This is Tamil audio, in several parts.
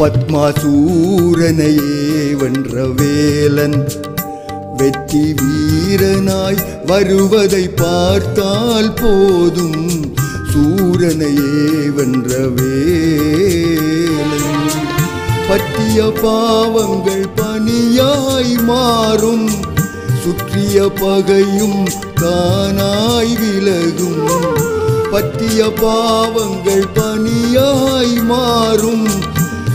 பத்மாசூரனையே வென்ற வேலன் வெற்றி வீரனாய் வருவதை பார்த்தால் போதும் சூரனையே வென்ற வேலன் பற்றிய பாவங்கள் பனியாய் மாறும் சுற்றிய பகையும் தானாய் விலகும் பற்றிய பாவங்கள் பனியாய் மாறும்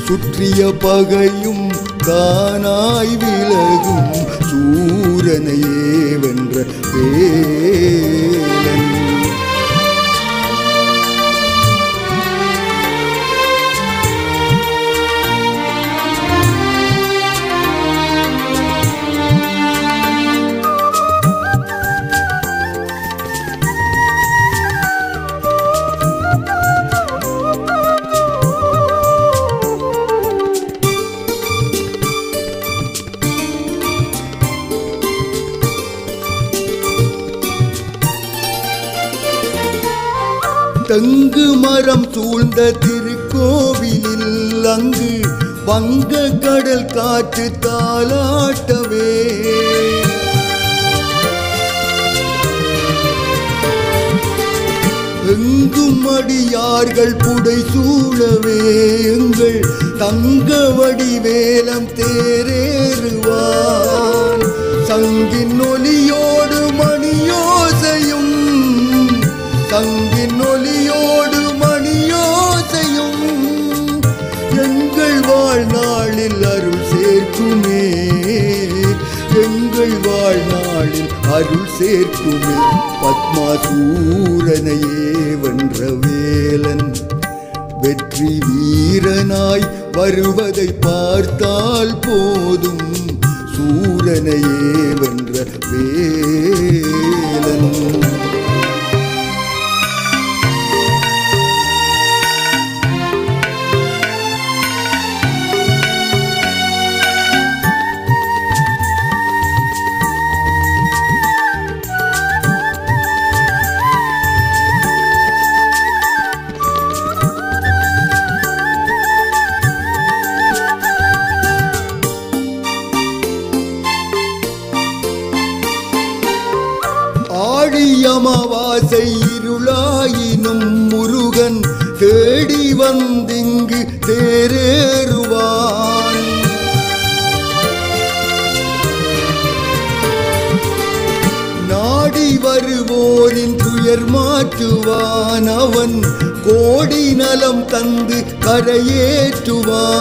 சுற்றிய பகையும் தானாய் விலகும் சூரனையே வென்ற வேலன் தங்கு மரம் சூழ்ந்த திருக்கோவிலில் அங்கு வங்க கடல் காற்று தாலாட்டவே எங்கும் அடியார்கள் புடை சூழவே எங்கள் தங்க வடிவேலம் தேரேறுவான் சங்கின் ஒலியோடு மணியோசையும் சங்கின் ஒலியோடு மணியோசையும் எங்கள் வாழ்நாளில் அருள் சேர்க்குமே எங்கள் வாழ்நாளில் அருள் சேர்க்குமே பத்மாசூரனையே வென்ற வேலன் வெற்றி வீரனாய் வருவதை பார்த்தால் போதும் சூரனையே வென்ற வேலன் அமாவாசை இருளாயினும் முருகன் தேடி வந்திங்கு தேரேறுவான் நாடி வருவோரின் துயர் மாற்றுவான் அவன் கோடி நலம் தந்து கரையேற்றுவான்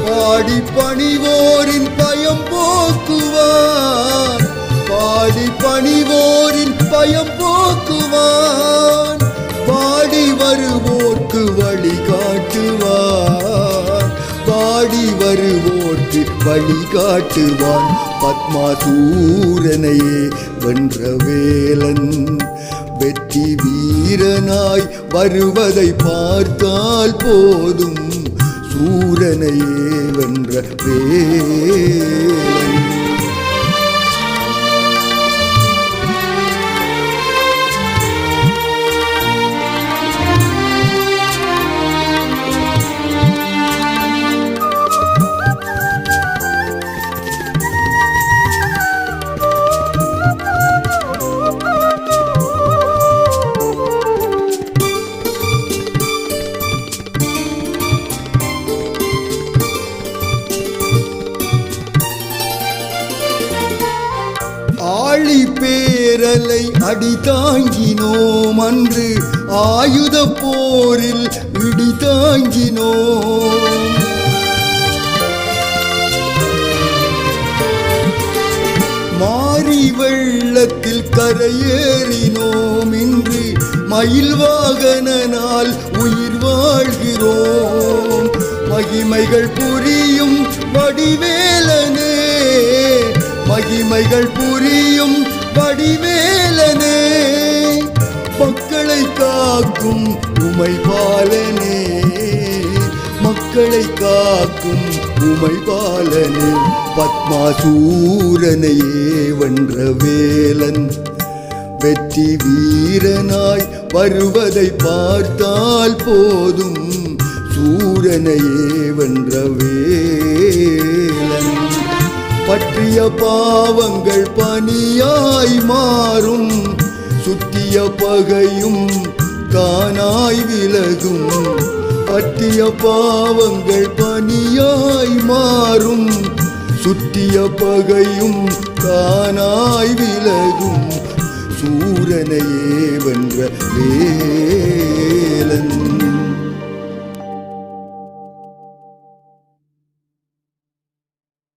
பாடி பணிவோரின் பயம் போக்குவான் பாடி பணிவோரின் பயம் போக்குவான் பாடி வருவோர்க்கு வழிகாட்டுவான் பாடி வருவோர்க்கு வழிகாட்டுவான் பத்மாசூரனையே வென்ற வேலன் வெற்றி வீரனாய் வருவதை பார்த்தால் போதும் சூரனையே வென்ற வேலன் பேரலை அடி தாங்கினோம் அன்று ஆயுத போரில் இடி தாங்கினோம் மாறி வெள்ளத்தில் கரையேறினோம் இன்று மயில் வாகனால் உயிர் வாழ்கிறோம் மகிமைகள் புரியும் வடிவேலனே மகிமைகள் புரியும் வடிவேலனே மக்களை காக்கும் உமைபாலனே மக்களை காக்கும் உமைபாலனே பத்மாசூரனையே வென்ற வேலன் வெற்றி வீரனாய் வருவதை பார்த்தால் போதும் சூரனையே வென்ற வேலன். பற்றிய பாவங்கள் பனியாய் மாறும், சுத்திய பகையும் காணாய் விலகும். பற்றிய பாவங்கள் பனியாய் மாறும், சுத்திய பகையும் காணாய் விலகும். சூரனையே வென்ற வேலன்.